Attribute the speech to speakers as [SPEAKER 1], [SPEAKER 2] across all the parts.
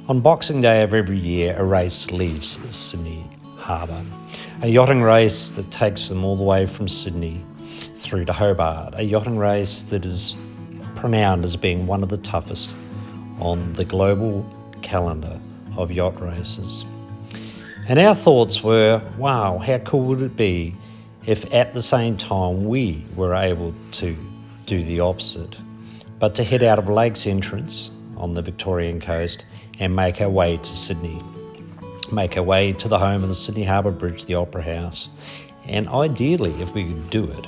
[SPEAKER 1] On Boxing Day of every year, a race leaves Sydney Harbour, a yachting race that takes them all the way from Sydney through to Hobart, a yachting race that is renowned as being one of the toughest on the global calendar of yacht races. And our thoughts were, wow, how cool would it be if at the same time we were able to do the opposite, but to head out of Lakes Entrance on the Victorian coast and make our way to Sydney, make our way to the home of the Sydney Harbour Bridge, the Opera House, and ideally, if we could do it,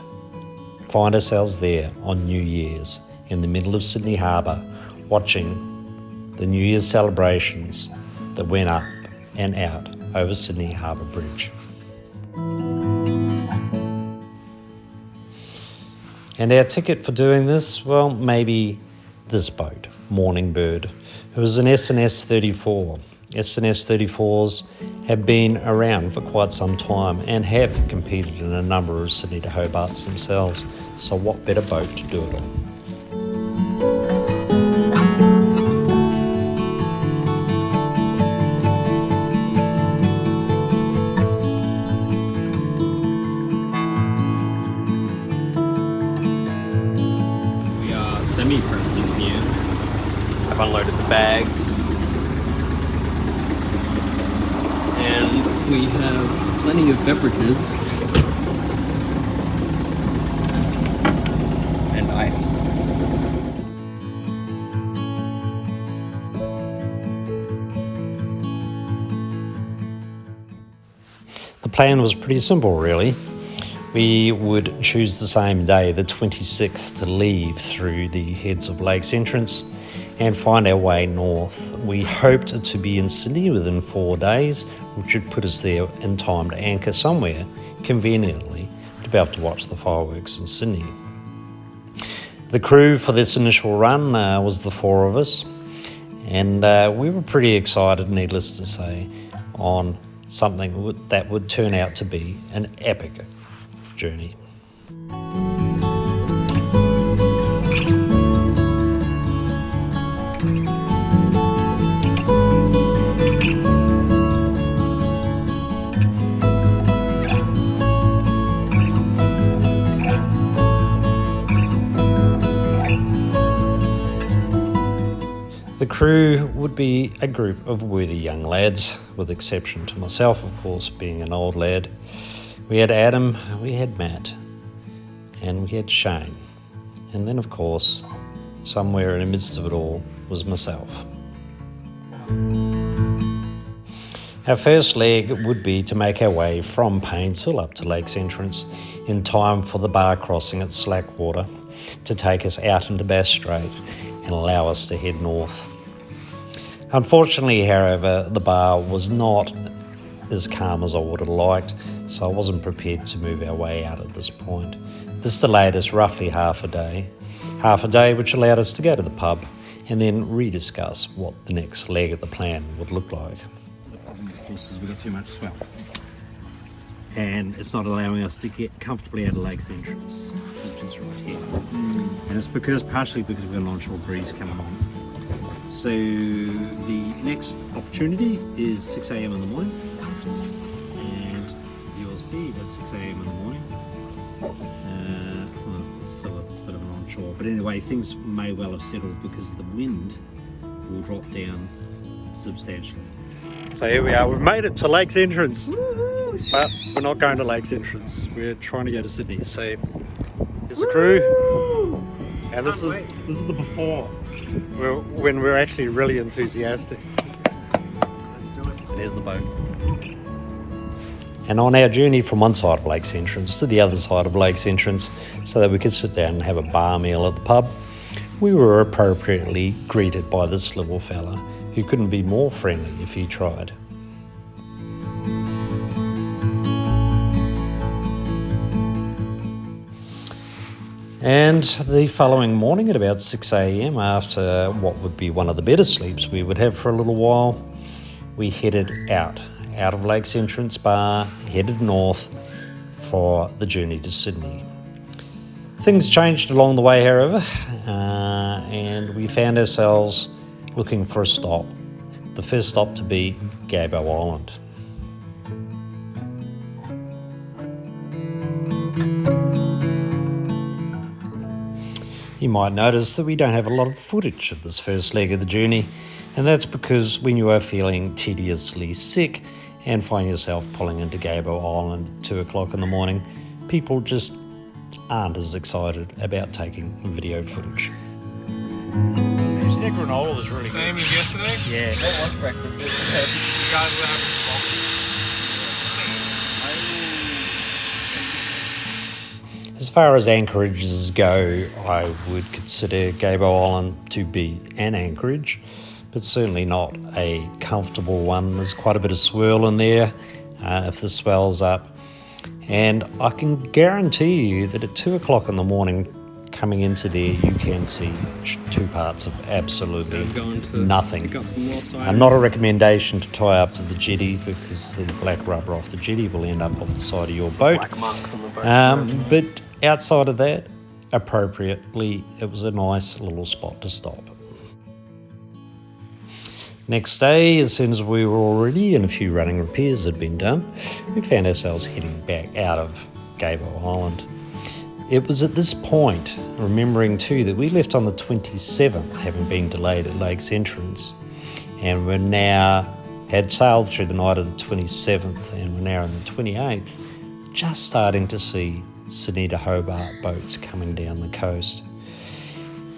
[SPEAKER 1] find ourselves there on New Year's in the middle of Sydney Harbour, watching the New Year's celebrations that went up and out over Sydney Harbour Bridge. And our ticket for doing this, well, maybe this boat, Morning Bird. It was an S&S 34. S&S 34s have been around for quite some time and have competed in a number of Sydney to Hobarts themselves. So what better boat to do it on?
[SPEAKER 2] We are semi-prepped in here. I've unloaded the bags. And we have plenty of beverages and ice.
[SPEAKER 1] The plan was pretty simple, really. We would choose the same day, the 26th, to leave through the heads of Lakes Entrance and find our way north. We hoped to be in Sydney within 4 days, which would put us there in time to anchor somewhere conveniently to be able to watch the fireworks in Sydney. The crew for this initial run was the 4 of us, and we were pretty excited, needless to say, on something that would turn out to be an epic journey. The crew would be a group of worthy young lads, with exception to myself, of course, being an old lad. We had Adam, we had Matt, and we had Shane. And then, of course, somewhere in the midst of it all was myself. Our first leg would be to make our way from Paynesville up to Lakes Entrance in time for the bar crossing at Slackwater to take us out into Bass Strait and allow us to head north. Unfortunately, however, the bar was not as calm as I would have liked, so I wasn't prepared to move our way out at this point. This delayed us roughly half a day which allowed us to go to the pub and then rediscuss what the next leg of the plan would look like. The problem, of course, is we've got too much swell, and it's not allowing us to get comfortably out of Lakes Entrance, which is right here. And it's partially because we've got an onshore breeze coming on. So the next opportunity is 6 a.m. in the morning, and you'll see at 6 a.m. in the morning, well, it's still a bit of an onshore, but anyway, things may well have settled because the wind will drop down substantially. So here we are, we've made it to Lakes Entrance. Woo-hoo! But we're not going to Lakes Entrance, we're trying to go to Sydney. So here's the crew, and this is the before, when we're actually really enthusiastic. Let's do it. There's the boat. And on our journey from one side of Lakes Entrance to the other side of Lakes Entrance, so that we could sit down and have a bar meal at the pub, we were appropriately greeted by this little fella who couldn't be more friendly if he tried. And the following morning at about 6 a.m, after what would be one of the better sleeps we would have for a little while, we headed out of Lakes Entrance Bar, headed north for the journey to Sydney. Things changed along the way, however, and we found ourselves looking for a stop the first stop to be Gabo Island. You might notice that we don't have a lot of footage of this first leg of the journey, and that's because when you are feeling tediously sick and find yourself pulling into Gabo Island at 2 o'clock in the morning, people just aren't as excited about taking video footage. Actually, that granola was really
[SPEAKER 3] Same as yesterday?
[SPEAKER 1] Yeah.
[SPEAKER 2] What was breakfast yesterday?
[SPEAKER 3] You guys were having
[SPEAKER 1] As far as anchorages go, I would consider Gabo Island to be an anchorage, but certainly not a comfortable one. There's quite a bit of swirl in there if the swell's up. And I can guarantee you that at 2 o'clock in the morning, coming into there, you can see 2 parts of absolutely nothing. And not a recommendation to tie up to the jetty, because the black rubber off the jetty will end up off the side of your boat.
[SPEAKER 2] Black marks on the boat.
[SPEAKER 1] But outside of that, appropriately, it was a nice little spot to stop. Next day, as soon as we were all ready and a few running repairs had been done, we found ourselves heading back out of Gabo Island. It was at this point, remembering too, that we left on the 27th, having been delayed at Lake's entrance, and we're now had sailed through the night of the 27th, and we're now on the 28th, just starting to see Sydney to Hobart boats coming down the coast.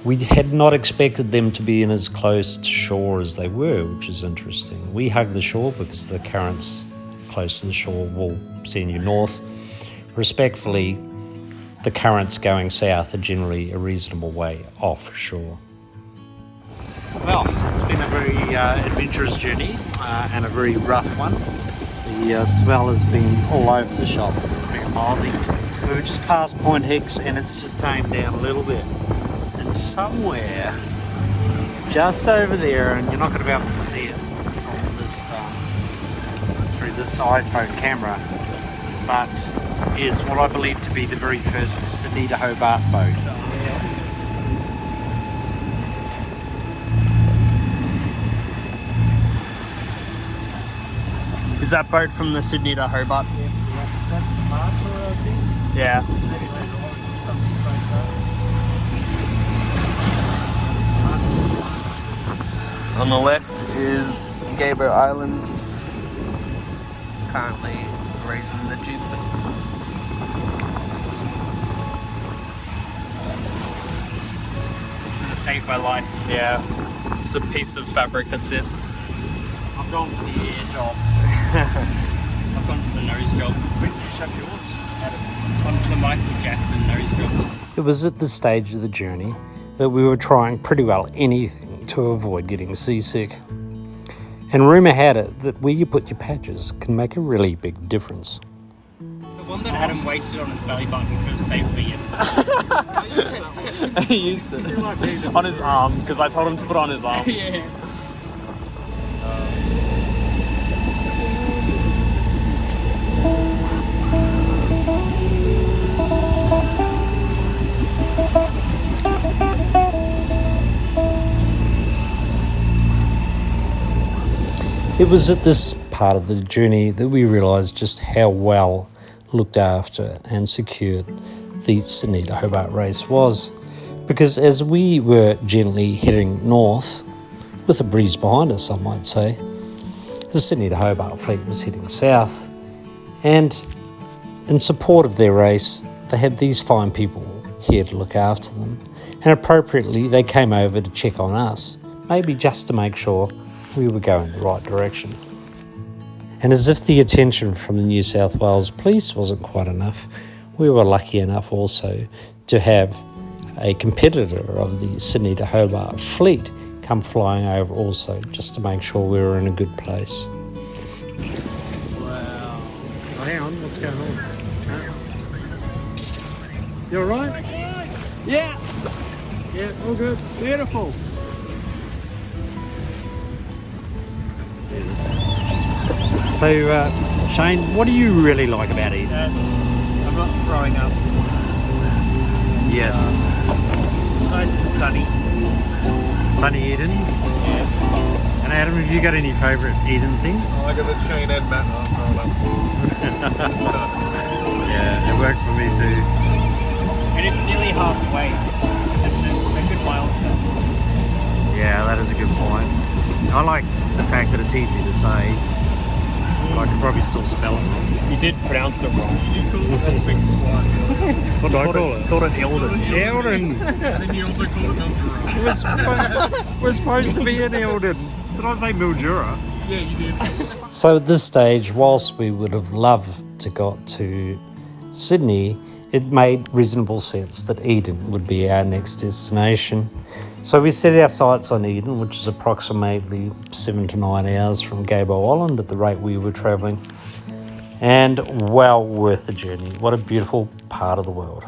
[SPEAKER 1] We had not expected them to be in as close to shore as they were, which is interesting. We hug the shore because the currents close to the shore will send you north. Respectfully, the currents going south are generally a reasonable way offshore. Well, it's been a very adventurous journey and a very rough one. The swell has been all over the shop, pretty mildly. We were just past Point Hicks and it's just tamed down a little bit. And somewhere just over there, and you're not going to be able to see it from this through this iPhone camera, but is what I believe to be the very first Sydney to Hobart boat.
[SPEAKER 2] Is that boat from the Sydney to Hobart?
[SPEAKER 1] Yeah, that's the Marshall, I think.
[SPEAKER 2] Yeah.
[SPEAKER 1] Maybe later on, something like that.
[SPEAKER 2] On the left is Gabo Island. Currently racing the jib.
[SPEAKER 1] To save my life.
[SPEAKER 2] Yeah. It's a piece of fabric that's it.
[SPEAKER 1] I've gone for the air job.
[SPEAKER 2] I've gone for the nose job.
[SPEAKER 1] When did you shut yours?
[SPEAKER 2] Gone for the Michael Jackson nose job.
[SPEAKER 1] It was at this stage of the journey that we were trying pretty well anything to avoid getting seasick. And rumour had it that where you put your patches can make a really big difference.
[SPEAKER 4] The one that Adam wasted on his belly button was saved for yesterday.
[SPEAKER 2] He used it on his arm because I told him to put it on his arm.
[SPEAKER 4] Yeah.
[SPEAKER 1] It was at this part of the journey that we realised just how well looked after and secured the Sydney to Hobart race was, because as we were gently heading north, with a breeze behind us I might say, the Sydney to Hobart fleet was heading south, and in support of their race they had these fine people here to look after them, and appropriately they came over to check on us, maybe just to make sure we were going the right direction. And as if the attention from the New South Wales Police wasn't quite enough, we were lucky enough also to have a competitor of the Sydney to Hobart fleet come flying over also, just to make sure we were in a good place.
[SPEAKER 2] Wow.
[SPEAKER 1] Oh, hang on, what's going on? You alright?
[SPEAKER 2] Yeah.
[SPEAKER 1] Yeah, all good.
[SPEAKER 2] Beautiful.
[SPEAKER 1] So, Shane, what do you really like about Eden?
[SPEAKER 4] I'm not throwing up.
[SPEAKER 1] Yes.
[SPEAKER 4] It's nice and sunny.
[SPEAKER 1] Sunny Eden.
[SPEAKER 4] Yeah.
[SPEAKER 1] And Adam, have you got any favourite Eden things?
[SPEAKER 3] I got the chain and mat growing up.
[SPEAKER 1] Yeah, it works for me too.
[SPEAKER 4] And it's nearly halfway, which is a good milestone.
[SPEAKER 1] Yeah, that is a good point. I like the fact that it's easy to say, but I could probably still spell it wrong.
[SPEAKER 4] You did pronounce it wrong.
[SPEAKER 3] You called that thing twice.
[SPEAKER 1] What did I call it?
[SPEAKER 4] Called it Eldon.
[SPEAKER 1] Eldon!
[SPEAKER 3] Then you also called it Mildura.
[SPEAKER 1] We're supposed to be in Eldon. Did I say Mildura?
[SPEAKER 3] Yeah, you did.
[SPEAKER 1] So at this stage, whilst we would have loved to got to Sydney, it made reasonable sense that Eden would be our next destination. So we set our sights on Eden, which is approximately 7 to 9 hours from Gabo Island at the rate we were travelling. And well worth the journey. What a beautiful part of the world.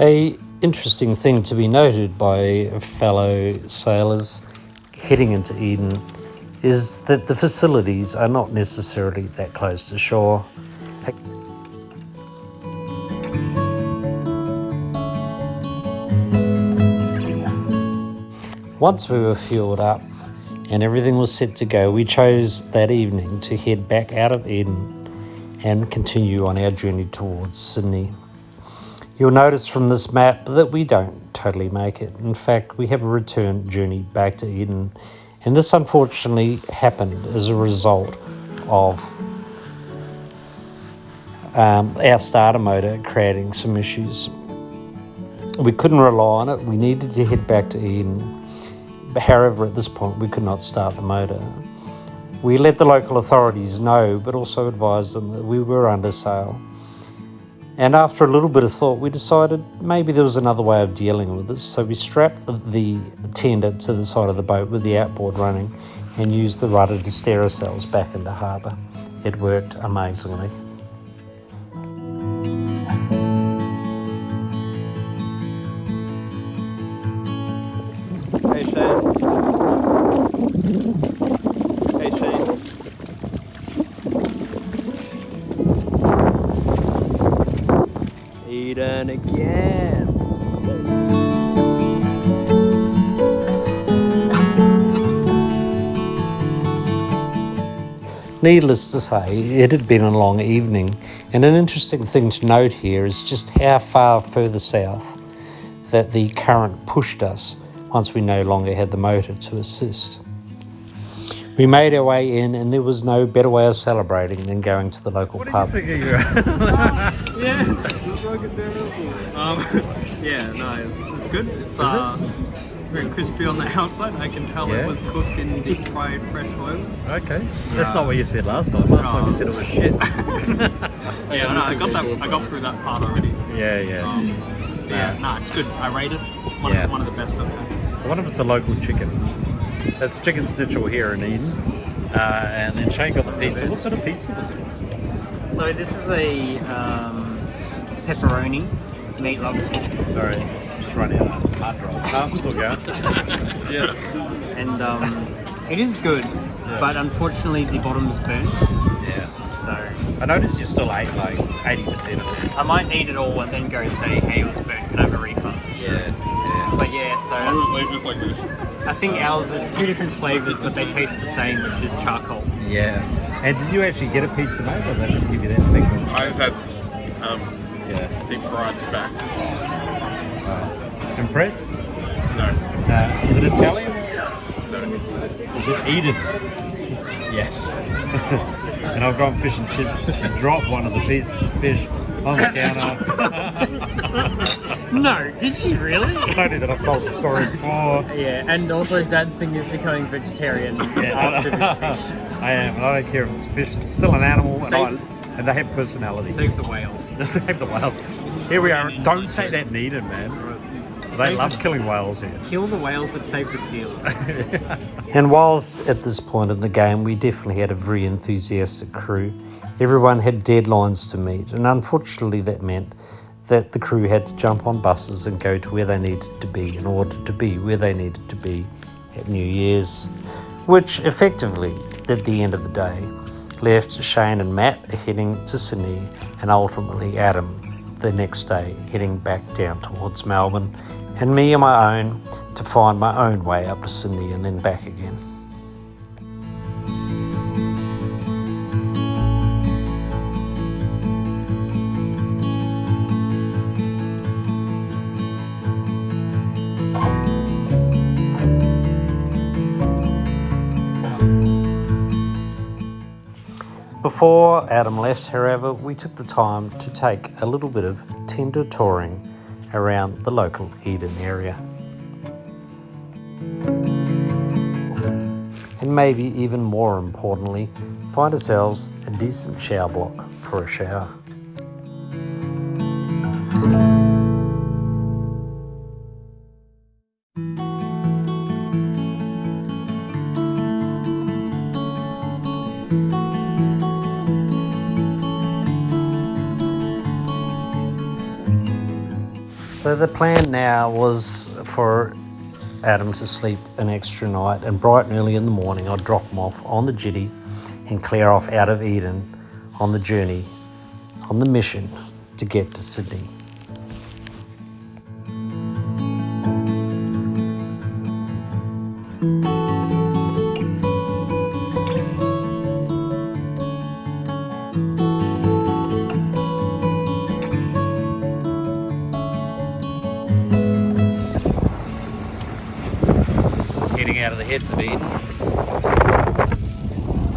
[SPEAKER 1] A interesting thing to be noted by fellow sailors heading into Eden is that the facilities are not necessarily that close to shore. Once we were fueled up and everything was set to go, we chose that evening to head back out of Eden and continue on our journey towards Sydney. You'll notice from this map that we don't totally make it. In fact, we have a return journey back to Eden, and this unfortunately happened as a result of our starter motor creating some issues. We couldn't rely on it. We needed to head back to Eden. However, at this point, we could not start the motor. We let the local authorities know, but also advised them that we were under sail. And after a little bit of thought, we decided maybe there was another way of dealing with this. So we strapped the tender to the side of the boat with the outboard running and used the rudder to steer ourselves back into harbour. It worked amazingly.
[SPEAKER 2] Hey Shane. Hey Shane. Eden again.
[SPEAKER 1] Needless to say, it had been a long evening, and an interesting thing to note here is just how far further south that the current pushed us once we no longer had the motor to assist. We made our way in, and there was no better way of celebrating than going to the local pub.
[SPEAKER 2] Yeah. Yeah, no, it's good. It's very crispy on the outside. I can tell it was cooked in deep fried fresh oil.
[SPEAKER 1] Okay. That's not what you said last time. Last time you said it was shit.
[SPEAKER 2] Yeah, no, I got through that part already.
[SPEAKER 1] Yeah.
[SPEAKER 2] No, it's good. I rate it. One of the best I've had.
[SPEAKER 1] I wonder if it's a local chicken. That's chicken schnitzel here in Eden. And then Shane got the pizza. What sort of pizza was it?
[SPEAKER 4] So this is a pepperoni meatloaf.
[SPEAKER 1] Sorry, just running out of hard drive. No, I'm still going.
[SPEAKER 2] Yeah.
[SPEAKER 4] And it is good, but unfortunately the bottom is burnt.
[SPEAKER 1] Yeah.
[SPEAKER 4] So
[SPEAKER 1] I noticed you still ate like 80% of it.
[SPEAKER 4] I might eat it all and then go say, hey, it was burnt, can I have a refund?
[SPEAKER 1] Yeah.
[SPEAKER 4] But yeah, so
[SPEAKER 3] Leave just like this.
[SPEAKER 4] I think ours are two different flavours, but they taste the same, which is charcoal.
[SPEAKER 1] Yeah. And did you actually get a pizza mate, or they just give you that thing?
[SPEAKER 3] I just had
[SPEAKER 2] Deep fried back.
[SPEAKER 1] Impressed?
[SPEAKER 2] No.
[SPEAKER 1] Is it Italian?
[SPEAKER 2] No.
[SPEAKER 1] Is it Eden? Yes. And I've gone fish and chips and dropped one of the pieces of fish on the counter.
[SPEAKER 4] No, did she really?
[SPEAKER 1] It's only that I've told the story before.
[SPEAKER 4] Yeah, and also Dad's thinking of becoming vegetarian after this fish.
[SPEAKER 1] I am, and I don't care if it's fish, it's still an animal,
[SPEAKER 4] Save-
[SPEAKER 1] and they have personality.
[SPEAKER 4] Save the whales.
[SPEAKER 1] Save the whales. Here we are. Don't say that needed, man. They love killing whales here.
[SPEAKER 4] Kill the whales, but save the seals.
[SPEAKER 1] And whilst at this point in the game, we definitely had a very enthusiastic crew. Everyone had deadlines to meet, and unfortunately that meant that the crew had to jump on buses and go to where they needed to be in order to be where they needed to be at New Year's, which effectively, at the end of the day, left Shane and Matt heading to Sydney, and ultimately Adam the next day heading back down towards Melbourne, and me on my own to find my own way up to Sydney and then back again. Before Adam left, however, we took the time to take a little bit of tender touring around the local Eden area. And maybe even more importantly, find ourselves a decent shower block for a shower. So the plan now was for Adam to sleep an extra night, and bright and early in the morning I'd drop him off on the jetty and clear off out of Eden on the journey, on the mission to get to Sydney. Heading out of the heads of Eden.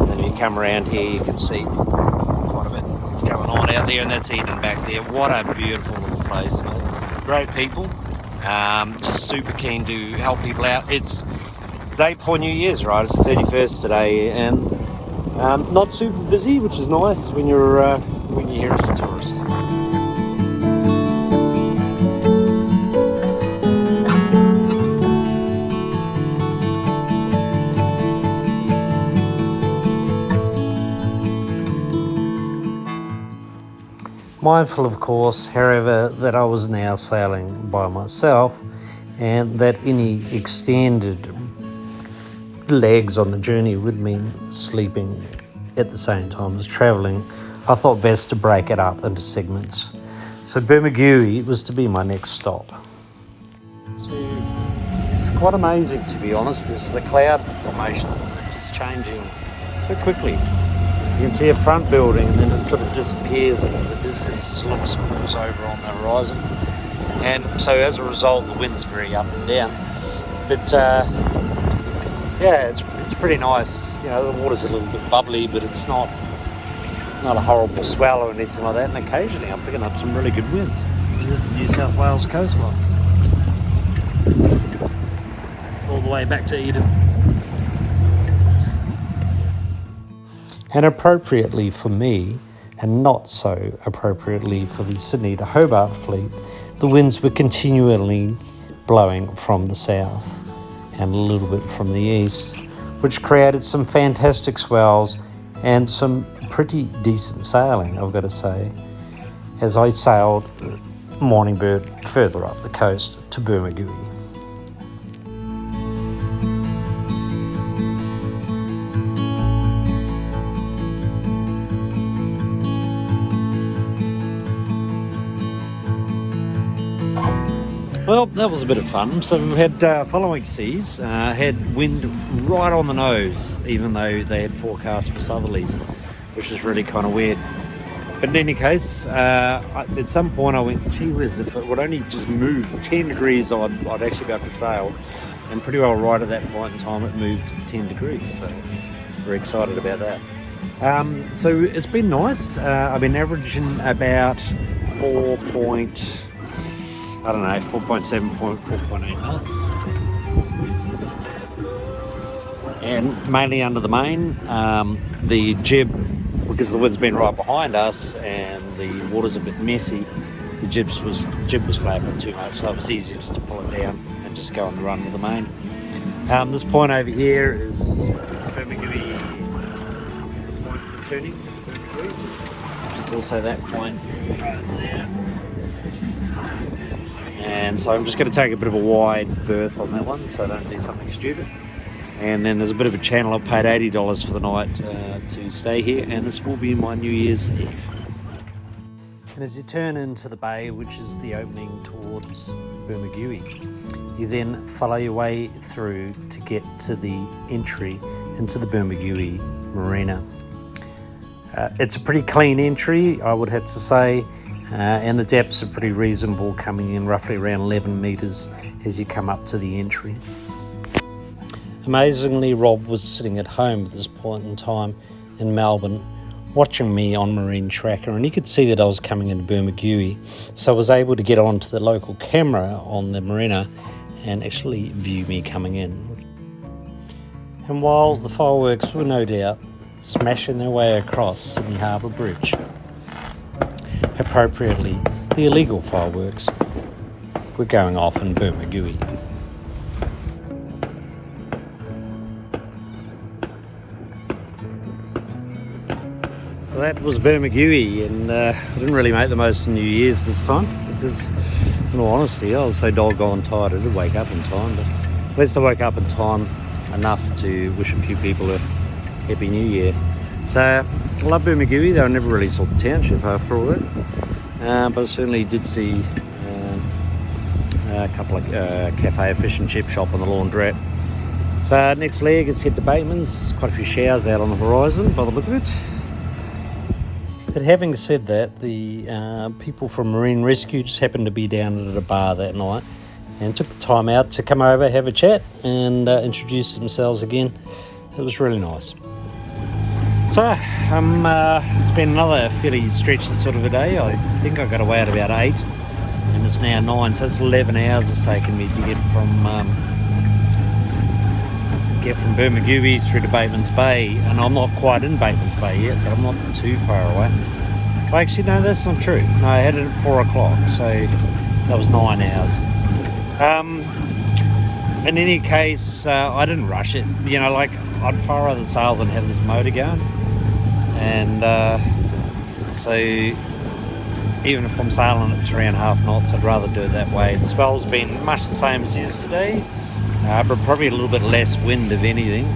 [SPEAKER 1] And then you come around here, you can see quite a bit going on out there, and that's Eden back there. What a beautiful little place, mate. Great people, just super keen to help people out. It's the day before New Year's, right? It's the 31st today, and not super busy, which is nice when you're here as a tourist. Mindful, of course, however, that I was now sailing by myself, and that any extended legs on the journey would mean sleeping at the same time as travelling. I thought best to break it up into segments. So Bermagui was to be my next stop. So it's quite amazing, to be honest, because the cloud formations are just changing so quickly. You can see a front building and then it sort of disappears into the distance, little squalls over on the horizon. And so as a result, the wind's very up and down. But yeah, it's pretty nice. You know, the water's a little bit bubbly, but it's not a horrible swell or anything like that. And occasionally I'm picking up some really good winds. This is the New South Wales coastline. All the way back to Eden. And appropriately for me, and not so appropriately for the Sydney to Hobart fleet, the winds were continually blowing from the south and a little bit from the east, which created some fantastic swells and some pretty decent sailing, I've got to say, as I sailed Morningbird further up the coast to Bermagui. Well, that was a bit of fun. So we had following seas, had wind right on the nose, even though they had forecast for southerlies, which is really kind of weird. But in any case, at some point I went, gee whiz, if it would only just move 10 degrees, I'd actually be able to sail. And pretty well right at that point in time, it moved 10 degrees. So very excited about that. So it's been nice. I've been averaging about 4.7, 4.8 knots. And mainly under the main. The jib, because the wind's been right behind us and the water's a bit messy, the jib was flapping too much, so it was easier just to pull it down and just go on the run with the main. This point over here is Bermagui, is the point for turning, which is also that point right there. And so I'm just going to take a bit of a wide berth on that one so I don't do something stupid. And then there's a bit of a channel. I paid $80 for the night to stay here, and this will be my New Year's Eve. And as you turn into the bay, which is the opening towards Bermagui, you then follow your way through to get to the entry into the Bermagui Marina. It's a pretty clean entry, I would have to say. And the depths are pretty reasonable, coming in roughly around 11 metres as you come up to the entry. Amazingly, Rob was sitting at home at this point in time in Melbourne, watching me on Marine Tracker, and he could see that I was coming into Bermagui, so I was able to get onto the local camera on the marina and actually view me coming in. And while the fireworks were no doubt smashing their way across Sydney Harbour Bridge, appropriately the illegal fireworks were going off in Bermagui. So that was Bermagui, and I didn't really make the most of New Year's this time because, in all honesty, I was so doggone tired I didn't wake up in time, but at least I woke up in time enough to wish a few people a Happy New Year. So I love Bermagui, though I never really saw the township after all that, but I certainly did see a couple of cafe, a fish and chip shop and the laundrette. So next leg, let's head to Batemans. Quite a few showers out on the horizon by the look of it. But having said that, the people from Marine Rescue just happened to be down at a bar that night and took the time out to come over, have a chat and introduce themselves again. It was really nice. So it's been another fairly stretchy sort of a day. I think I got away at about 8 and it's now 9, so it's 11 hours it's taken me to get from Bermagui through to Batemans Bay, and I'm not quite in Batemans Bay yet, but I'm not too far away. Well, actually, no, that's not true. No, I had it at 4 o'clock, so that was 9 hours. In any case, I didn't rush it. You know, like, I'd far rather sail than have this motor going. And so even if I'm sailing at 3.5 knots, I'd rather do it that way. The spell's been much the same as yesterday, but probably a little bit less wind, if anything,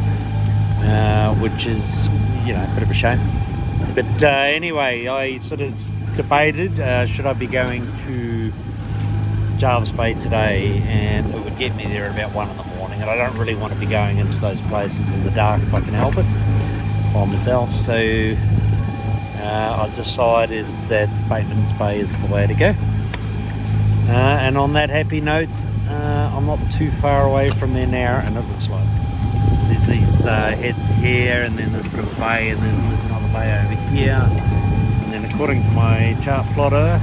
[SPEAKER 1] which is, you know, a bit of a shame. But anyway, I sort of debated, should I be going to Jervis Bay today, and it would get me there at about 1 in the morning, and I don't really want to be going into those places in the dark if I can help it by myself, so I decided that Batemans Bay is the way to go. And on that happy note, I'm not too far away from there now, and it looks like there's these heads here, and then there's a bit of a bay, and then there's another bay over here, and then according to my chart plotter,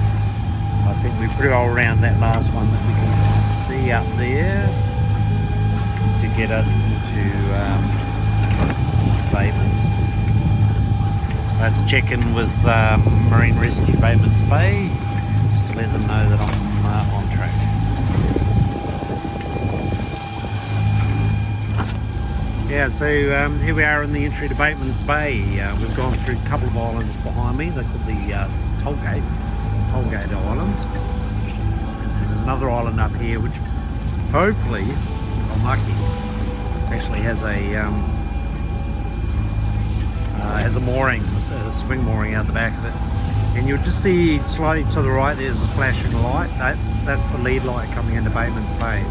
[SPEAKER 1] I think we're pretty well around that last one that we can see up there to get us into Batemans. I have to check in with Marine Rescue Batemans Bay just to let them know that I'm on track. Yeah, so here we are in the entry to Batemans Bay. We've gone through a couple of islands behind me. They're called the Tollgate Islands. And there's another island up here which hopefully, if I'm lucky, actually has a mooring, a swing mooring out the back of it. And you'll just see slightly to the right there's a flashing light. That's the lead light coming into Batemans Bay.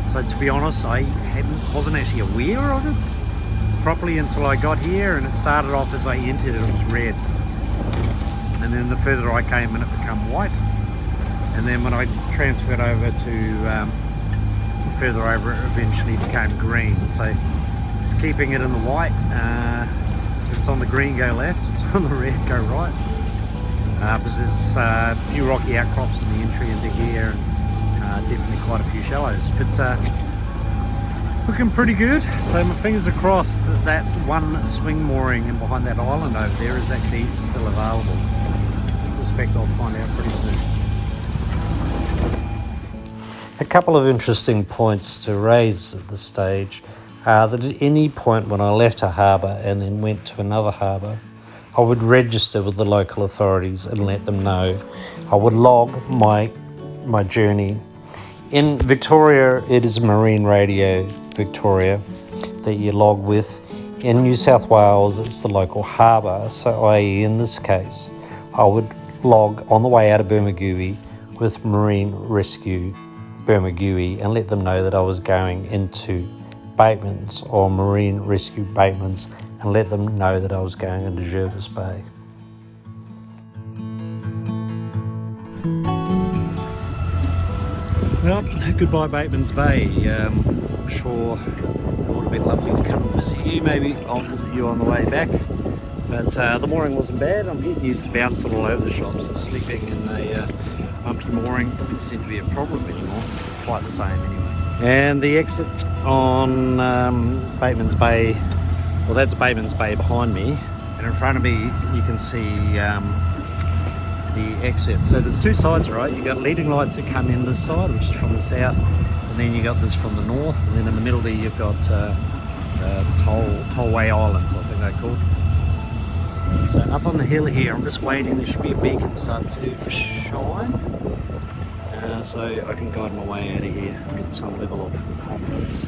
[SPEAKER 1] So to be honest, I wasn't actually aware of it properly until I got here, and it started off as I entered it was red. And then the further I came in, it became white. And then when I transferred over to further over, it eventually became green. So just keeping it in the white. If it's on the green, go left. If it's on the red, go right. Because there's a few rocky outcrops in the entry into here, and definitely quite a few shallows. But looking pretty good. So my fingers are crossed that that one swing mooring in behind that island over there is actually still available. I suspect I'll find out pretty soon. A couple of interesting points to raise at this stage are that at any point when I left a harbour and then went to another harbour, I would register with the local authorities and let them know. I would log my journey. In Victoria, it is Marine Radio Victoria that you log with. In New South Wales, it's the local harbour. So i.e. in this case, I would log on the way out of Bermagui with Marine Rescue Bermagui and let them know that I was going into Batemans, or Marine Rescue Batemans, and let them know that I was going into Jervis Bay. Well, goodbye Batemans Bay. I'm sure it would have been lovely to come and visit you. Maybe I'll visit you on the way back. But the mooring wasn't bad. I'm getting used to bouncing all over the shop, so sleeping in a bumpy mooring doesn't seem to be a problem anymore. Quite the same anyway. And the exit on Batemans Bay, well, that's Batemans Bay behind me, and in front of me you can see the exit. So there's two sides, right? You've got leading lights that come in this side, which is from the south, and then you got this from the north, and then in the middle there you've got tollway islands, I think they're called. So up on the hill here, I'm just waiting, there should be a beacon start to shine, so I can guide my way out of here with some level of confidence.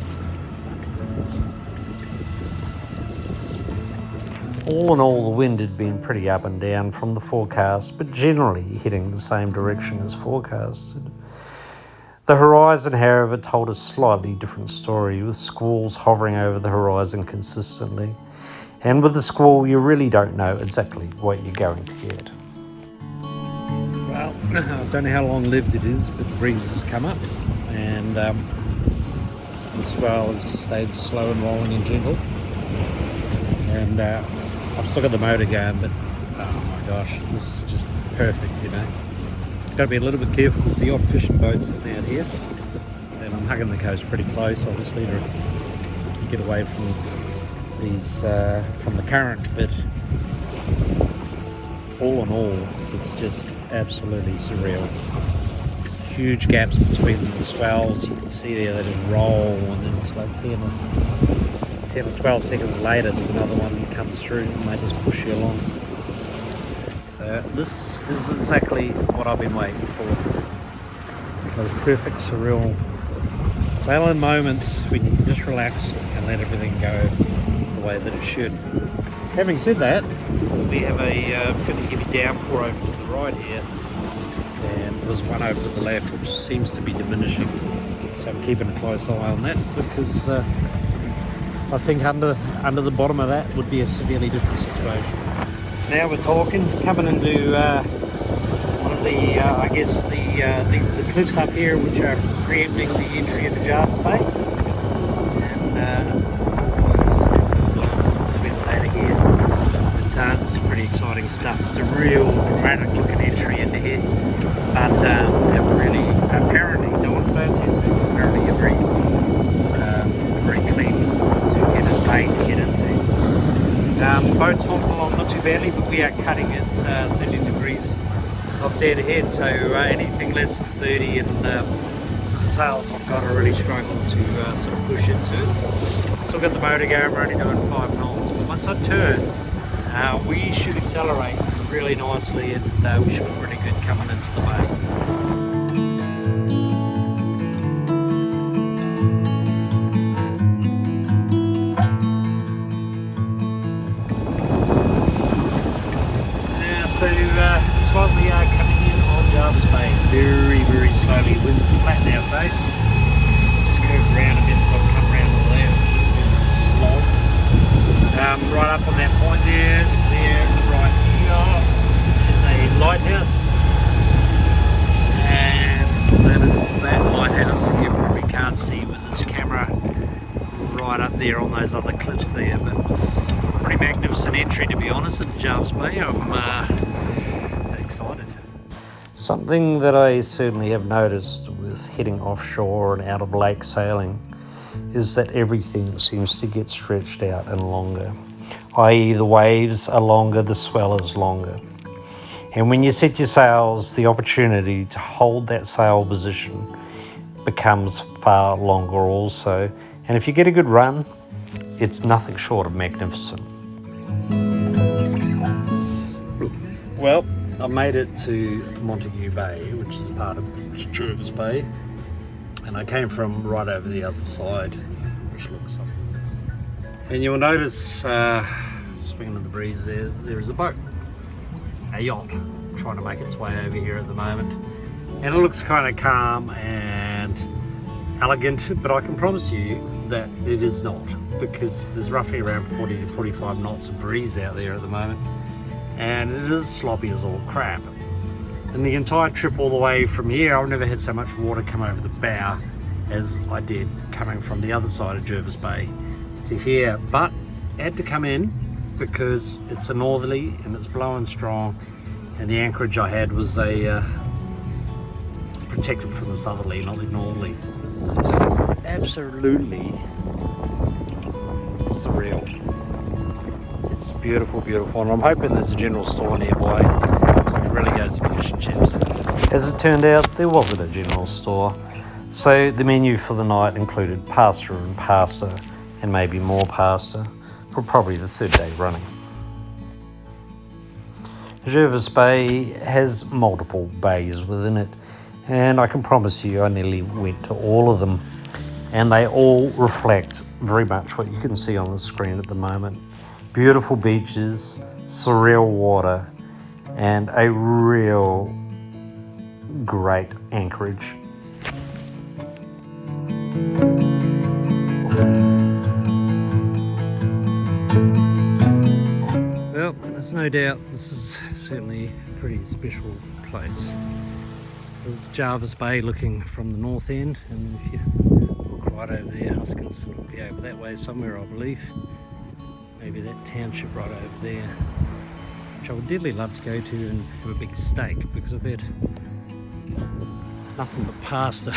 [SPEAKER 1] All in all, the wind had been pretty up and down from the forecast, but generally heading the same direction as forecasted. The horizon, however, told a slightly different story, with squalls hovering over the horizon consistently. And with the squall, you really don't know exactly what you're going to get. Well, I don't know how long-lived it is, but the breeze has come up, and the swell has just stayed slow and rolling and gentle. And I've still got the motor going, but oh my gosh, this is just perfect, you know. Got to be a little bit careful. There's the odd fishing boat sitting out here, and I'm hugging the coast pretty close, obviously, to get away from these from the current. But all in all, it's just absolutely surreal. Huge gaps between the swells. You can see there they just roll, and then it's like 10 or 12 seconds later there's another one that comes through and they just push you along. So this is exactly what I've been waiting for. Those perfect surreal sailing moments when you can just relax and let everything go the way that it should. Having said that, we have a fairly heavy downpour over to the right here, and there's one over to the left which seems to be diminishing. So I'm keeping a close eye on that, because I think under the bottom of that would be a severely different situation. So now we're talking, coming into one of the, I guess these are the cliffs up here which are preempting the entry into Jervis Bay. And just have a little glance between the ladder here. But it's pretty exciting stuff. It's a real dramatic looking entry into here. But apparently, don't want to say it too soon, apparently it's very clean bay to get into. Boat's holding along not too badly, but we are cutting at 30 degrees of dead ahead, so anything less than 30 and the sails I've got to really struggle to sort of push into it. Still got the motor going, we're only doing 5 knots, but once I turn we should accelerate really nicely, and we should be really good coming into the bay. So while we are coming in on Jervis Bay, very, very slowly, wind's flat in our face. It's just curved around a bit, so I'll come around all there, slow. Right up on that point there, right here, is a lighthouse. And that is that lighthouse that you probably can't see with this camera right up there on those other cliffs there, but pretty magnificent entry, to be honest, at Jervis Bay. I'm excited. Something that I certainly have noticed with heading offshore and out of lake sailing is that everything seems to get stretched out and longer, i.e. the waves are longer, the swell is longer. And when you set your sails, the opportunity to hold that sail position becomes far longer also. And if you get a good run, it's nothing short of magnificent. Well, I made it to Bermagui Bay, which is part of Jervis Bay, and I came from right over the other side, which looks up. And you'll notice, swinging in the breeze there is a boat, a yacht, trying to make its way over here at the moment. And it looks kind of calm and elegant, but I can promise you that it is not, because there's roughly around 40 to 45 knots of breeze out there at the moment, and it is sloppy as all crap. And the entire trip all the way from here, I've never had so much water come over the bow as I did coming from the other side of Jervis Bay to here. But I had to come in because it's a northerly and it's blowing strong, and the anchorage I had was a protected from the southerly, not the northerly. This is just absolutely surreal. It's beautiful, beautiful, and I'm hoping there's a general store nearby so I can really go some fish and chips. As it turned out, there wasn't a general store, so the menu for the night included pasta and pasta, and maybe more pasta, for probably the third day running. Jervis Bay has multiple bays within it, and I can promise you I nearly went to all of them, and they all reflect very much what you can see on the screen at the moment. Beautiful beaches, surreal water, and a real great anchorage. Well, there's no doubt this is certainly a pretty special place. So this is Jervis Bay looking from the north end, and if you look right over there, Huskinson will be over that way somewhere, I believe. Maybe that township right over there, which I would dearly love to go to and have a big steak, because I've had nothing but pasta.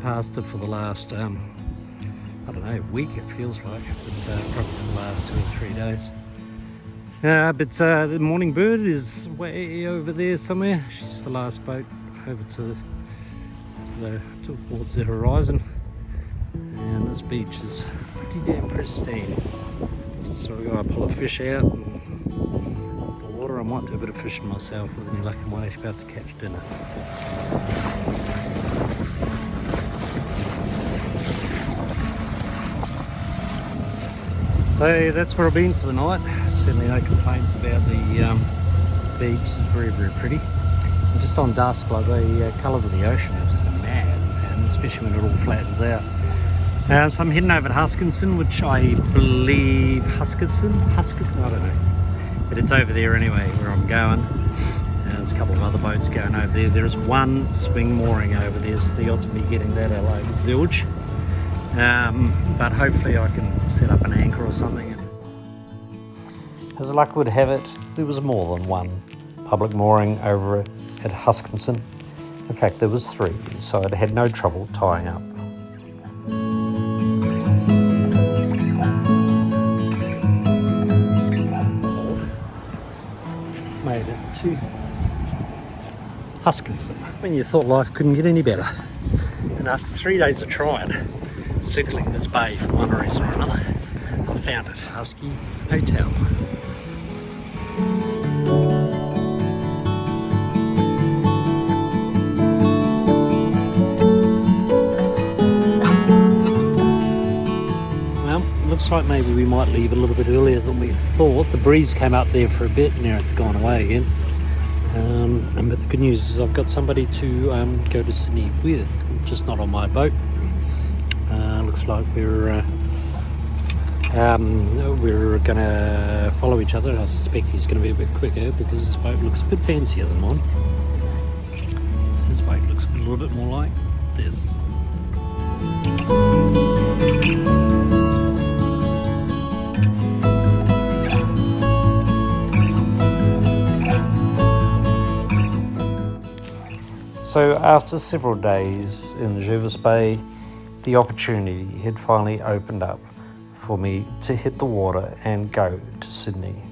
[SPEAKER 1] Pasta for the last, I don't know, week it feels like, but probably for the last 2 or 3 days. But the morning bird is way over there somewhere. She's the last boat over towards the horizon, and this beach is pretty damn pristine. So I go pull a fish out and the water. I might do a bit of fishing myself with any luck. I might actually be able to catch dinner. So that's where I've been for the night. Certainly no complaints about the beach. It's very, very pretty. And just on dusk, like the colours of the ocean are just mad, and especially when it all flattens out. So I'm heading over to Huskinson, which I believe Huskinson, I don't know, but it's over there anyway where I'm going. There's a couple of other boats going over there. There's one swing mooring over there, so they ought to be getting that out like zilch. But hopefully I can set up an anchor or something. As luck would have it, there was more than one public mooring over at Huskinson. In fact, there was 3, so I'd had no trouble tying up. Made it to Huskinson when you thought life couldn't get any better. And after 3 days of trying, circling this bay for one reason or another, I found it, Husky Hotel. Well, looks like maybe we might leave a little bit earlier than we thought. The breeze came up there for a bit, now it's gone away again. But the good news is I've got somebody to go to Sydney with, just not on my boat. Looks like we're going to follow each other. I suspect he's going to be a bit quicker because his boat looks a bit fancier than mine. His boat looks a little bit more like this. So after several days in Jervis Bay, the opportunity had finally opened up for me to hit the water and go to Sydney.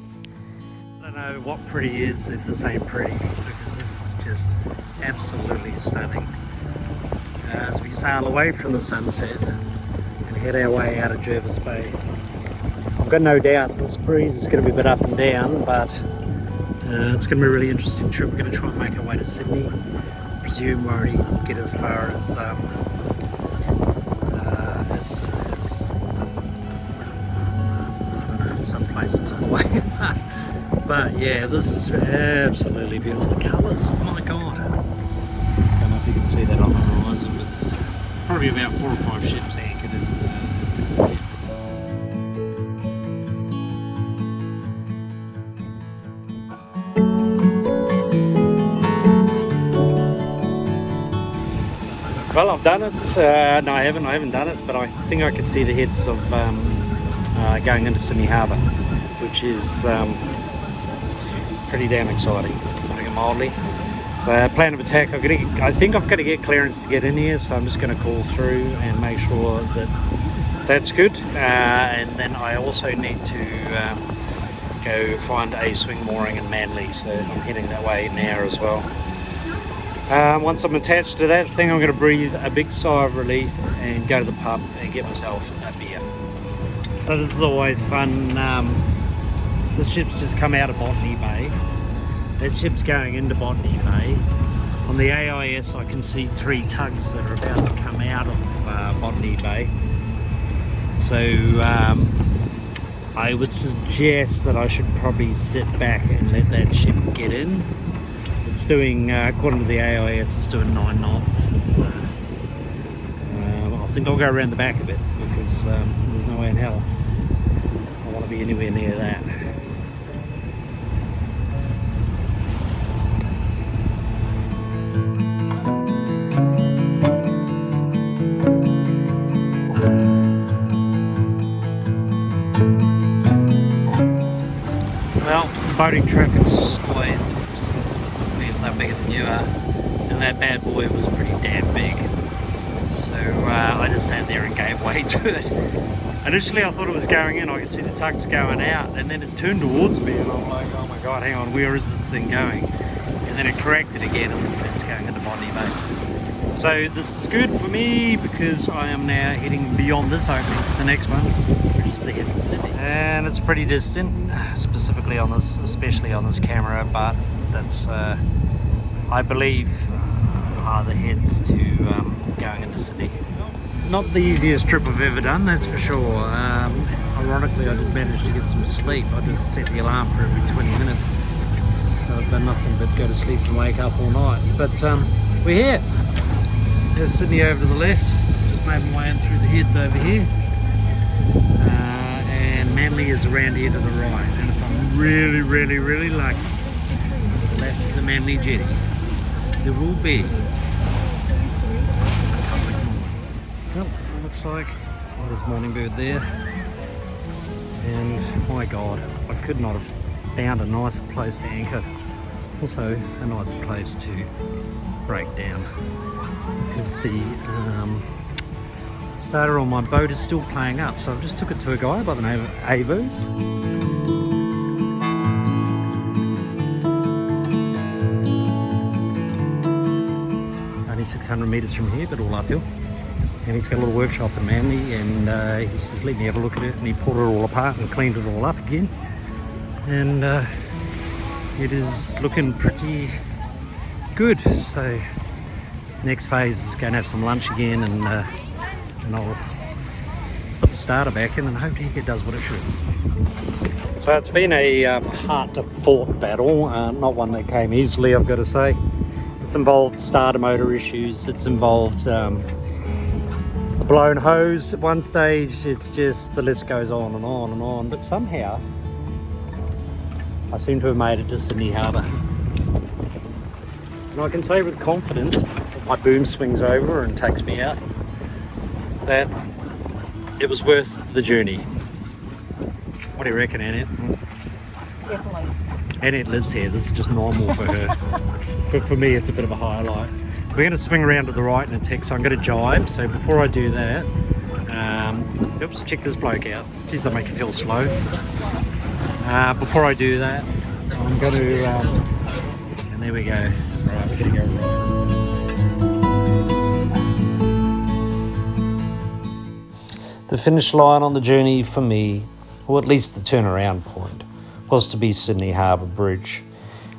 [SPEAKER 1] I don't know what pretty is if this ain't pretty, because this is just absolutely stunning. As we sail away from the sunset and head our way out of Jervis Bay. I've got no doubt this breeze is going to be a bit up and down, but it's going to be a really interesting trip. We're going to try and make our way to Sydney. I presume we already get as far as some places on the way. But yeah, this is absolutely beautiful. The colours, my god. I don't know if you can see that on the horizon, but it's probably about 4 or 5 ships anchored in. Well, I've done it. No, I haven't done it, but I think I could see the heads of going into Sydney Harbour. which is pretty damn exciting, putting it mildly. So plan of attack, I think I've got to get clearance to get in here, so I'm just going to call through and make sure that that's good. And then I also need to go find a swing mooring in Manly, so I'm heading that way now as well. Once I'm attached to that thing, I'm going to breathe a big sigh of relief and go to the pub and get myself a beer. So this is always fun. This ship's just come out of Botany Bay. That ship's going into Botany Bay. On the AIS I can see 3 tugs that are about to come out of Botany Bay. So I would suggest that I should probably sit back and let that ship get in. It's doing, according to the AIS, it's doing 9 knots. So, I think I'll go around the back of it because there's no way in hell I want to be anywhere near that. Well, boating traffic's always, specifically if they're bigger than you are, and that bad boy was pretty damn big. So I just sat there and gave way to it. Initially I thought it was going in, I could see the tugs going out, and then it turned towards me and I'm like, oh my god, hang on, where is this thing going? And then it corrected again and it's going into Botany Bay. So this is good for me because I am now heading beyond this opening to the next one, which is the heads to Sydney. And it's pretty distant, specifically on this, especially on this camera, but that's, I believe, are the heads to going into Sydney. Not the easiest trip I've ever done, that's for sure. Ironically, I did manage to get some sleep. I just set the alarm for every 20 minutes. So I've done nothing but go to sleep and wake up all night. But we're here. There's Sydney over to the left. Just made my way in through the heads over here. And Manly is around here to the right. And if I'm really, really, really lucky, to the left of the Manly jetty, there will be, well, it looks like, oh, there's Morning Bird there. And my god, I could not have found a nicer place to anchor. Also a nicer place to break down, because the starter on my boat is still playing up. So I've just took it to a guy by the name of Avos. Only 600 metres from here, but all uphill. And he's got a little workshop in Manly, and he says, let me have a look at it. And he pulled it all apart and cleaned it all up again. And it is looking pretty good. So next phase is going to have some lunch again, and I'll put the starter back in and hopefully it does what it should. So it's been a hard-fought battle, not one that came easily, I've got to say. It's involved starter motor issues, it's involved a blown hose at one stage. It's just, the list goes on and on and on, but somehow I seem to have made it to Sydney Harbour. And I can say with confidence, my boom swings over and takes me out, that it was worth the journey. What do you reckon, Annette?
[SPEAKER 5] Definitely.
[SPEAKER 1] Annette lives here, this is just normal for her. But for me, it's a bit of a highlight. We're going to swing around to the right in a tick, so I'm going to jibe. So before I do that, oops, check this bloke out. Geez, that make you feel slow. Before I do that, I'm going to, and there we go. Right, we're going to go right. The finish line on the journey for me, or at least the turnaround point, was to be Sydney Harbour Bridge.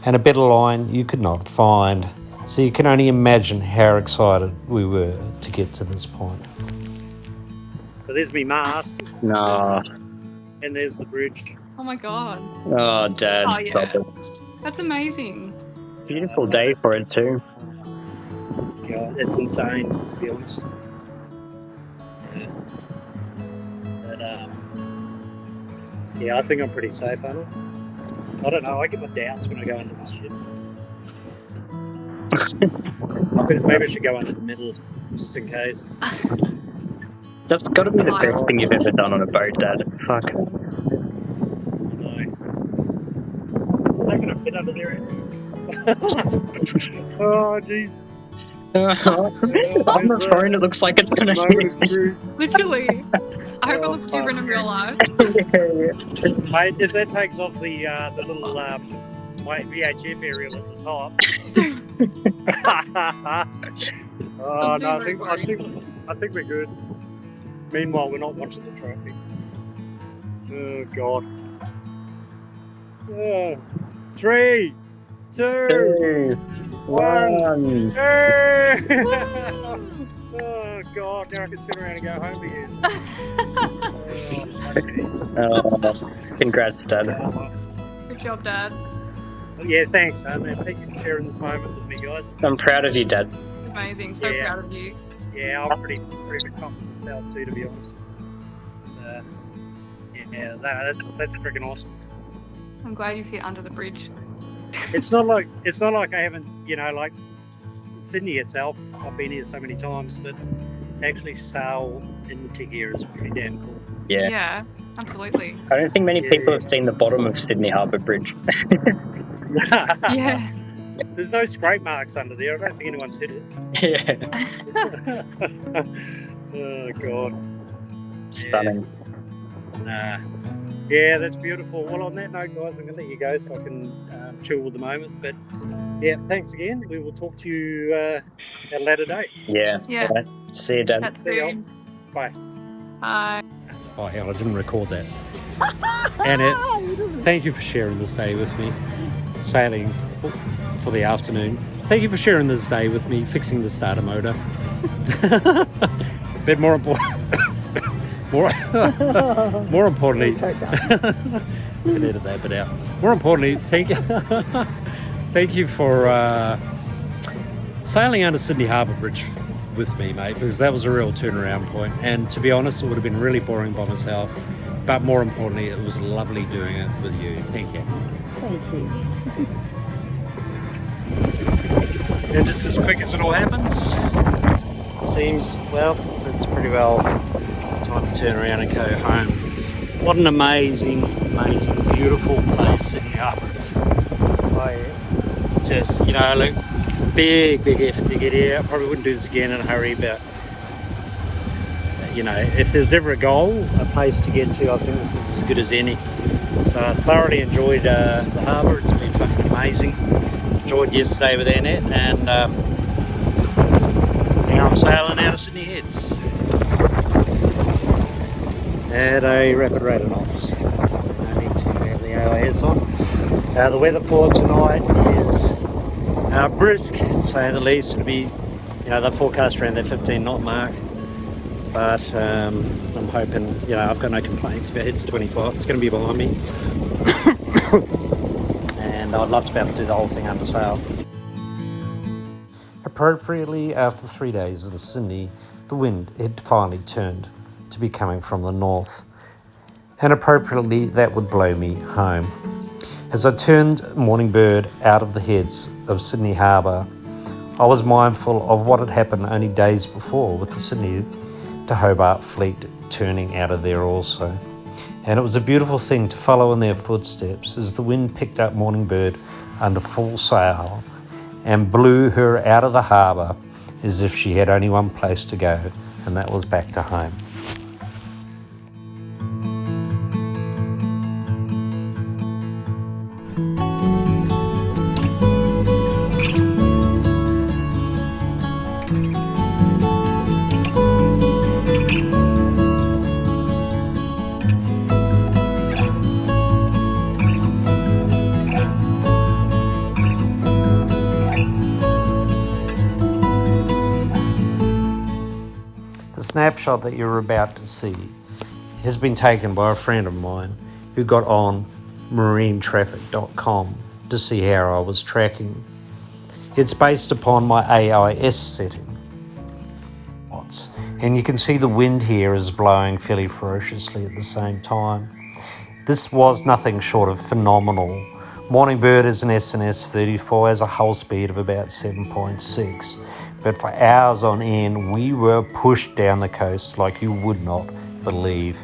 [SPEAKER 1] And a better line you could not find. So you can only imagine how excited we were to get to this point. So there's me mast.
[SPEAKER 3] Nah.
[SPEAKER 1] And there's the bridge.
[SPEAKER 5] Oh my god.
[SPEAKER 3] Oh, Dad.
[SPEAKER 5] Oh, yeah.
[SPEAKER 3] Stop it.
[SPEAKER 5] That's amazing.
[SPEAKER 3] Beautiful day for it too.
[SPEAKER 1] Yeah, it's insane, to be honest. Yeah. But, yeah, I think I'm pretty safe on it. I don't know, I get my doubts when I go into this shit. Maybe I should go under the middle, just in case.
[SPEAKER 3] That's got to be the best thing you've ever done on a boat, Dad. Fuck.
[SPEAKER 1] No,
[SPEAKER 3] gonna fit under there. Oh, jeez.
[SPEAKER 6] On the phone, it looks like it's gonna
[SPEAKER 3] Moment
[SPEAKER 6] hit.
[SPEAKER 3] of truth.
[SPEAKER 5] Literally. I hope it
[SPEAKER 3] Oh,
[SPEAKER 5] looks
[SPEAKER 3] fuck.
[SPEAKER 5] different in real life.
[SPEAKER 3] Mate, if that takes off the little VHF aerial at the top. Oh
[SPEAKER 5] I'm
[SPEAKER 3] no,
[SPEAKER 5] very
[SPEAKER 3] I think we're good. Meanwhile, we're not watching the traffic. Oh god. 3, 2, 1. Hey! Oh god, now I can turn around and go home again.
[SPEAKER 6] Congrats, Dad.
[SPEAKER 5] Good job, Dad.
[SPEAKER 3] Yeah, thanks, man. Thank you for sharing this moment with me, guys.
[SPEAKER 6] I'm proud of you, Dad.
[SPEAKER 5] It's amazing. So
[SPEAKER 3] Yeah.
[SPEAKER 5] proud of you.
[SPEAKER 3] Yeah, I'm pretty big fan of myself too, to be honest. That's freaking awesome.
[SPEAKER 5] I'm glad you fit under the bridge.
[SPEAKER 3] It's not like I haven't, like Sydney itself. I've been here so many times, but to actually sail into here is pretty damn cool.
[SPEAKER 6] Yeah.
[SPEAKER 5] Yeah, absolutely.
[SPEAKER 6] I don't think many people have seen the bottom of Sydney Harbour Bridge.
[SPEAKER 5] Yeah.
[SPEAKER 3] There's no scrape marks under there. I don't think anyone's hit it.
[SPEAKER 6] Yeah.
[SPEAKER 3] Oh god.
[SPEAKER 6] Stunning.
[SPEAKER 3] Nah. Yeah, that's beautiful. Well, on that note, guys, I'm going to let you go so I can chill with the moment. But yeah, thanks again. We will talk to you at a later date.
[SPEAKER 6] Yeah.
[SPEAKER 5] Yeah.
[SPEAKER 6] Right. See you, Dad.
[SPEAKER 5] That's
[SPEAKER 3] See you.
[SPEAKER 5] soon.
[SPEAKER 3] Bye.
[SPEAKER 5] Bye.
[SPEAKER 1] Oh hell, I didn't record that. Annette, thank you for sharing this day with me, sailing for the afternoon. Thank you for sharing this day with me, fixing the starter motor. But more important, more importantly, can edit that bit out. More importantly, thank you for sailing under Sydney Harbour Bridge with me, mate, because that was a real turnaround point. And to be honest, it would have been really boring by myself. But more importantly, it was lovely doing it with you. Thank you.
[SPEAKER 7] Thank you.
[SPEAKER 1] And just as quick as it all happens, seems, well, it's pretty well time to turn around and go home. What an amazing, beautiful place Sydney Harbour is. Just, look, big effort to get here. I probably wouldn't do this again in a hurry, but if there's ever a goal, a place to get to, I think this is as good as any. So I thoroughly enjoyed the harbour. It's been fucking amazing. Enjoyed yesterday with Annette, and now I'm sailing out of Sydney Heads at a rapid rate of knots. No need to have the OAS on. The weather for tonight is brisk, to say the least. It'll be, the forecast around that 15 knot mark. But I'm hoping, I've got no complaints. If it hits 25, it's going to be behind me. And I'd love to be able to do the whole thing under sail. Appropriately, after 3 days in Sydney, the wind had finally turned to be coming from the north. And appropriately, that would blow me home. As I turned Morning Bird out of the heads of Sydney Harbour, I was mindful of what had happened only days before with the Sydney to Hobart fleet turning out of there also. And it was a beautiful thing to follow in their footsteps as the wind picked up Morning Bird under full sail and blew her out of the harbour as if she had only one place to go, and that was back to home. The snapshot that you're about to see has been taken by a friend of mine who got on marinetraffic.com to see how I was tracking. It's based upon my AIS setting. And you can see the wind here is blowing fairly ferociously at the same time. This was nothing short of phenomenal. Morning Bird is an SNS 34, has a hull speed of about 7.6. But for hours on end, we were pushed down the coast like you would not believe.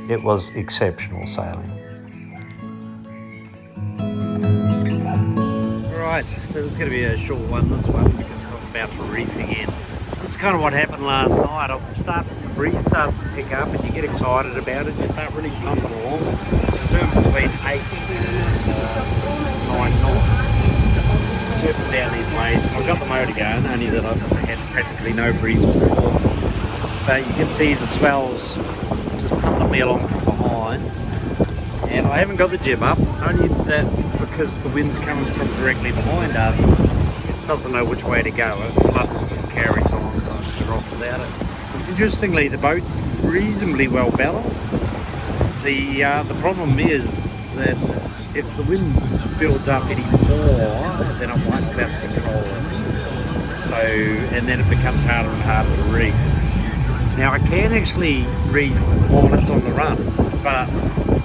[SPEAKER 1] It was exceptional sailing.
[SPEAKER 3] Right, so this is going to be a short one, this one, because I'm about to reef again. This is kind of what happened last night. The breeze starts to pick up and you get excited about it. You start really pumping along. You're doing between 8 and 9 knots. Surfing down these waves. I've got the motor going, only that I've had practically no breeze before. But you can see the swells just pumping me along from behind. And I haven't got the jib up, only that because the wind's coming from directly behind us, it doesn't know which way to go. It flutters and carries on, so I'm better off without it. Interestingly, the boat's reasonably well balanced. The problem is that if the wind builds up any more, then I might be able to control it. So, and then it becomes harder and harder to reef. Now I can actually reef while it's on the run, but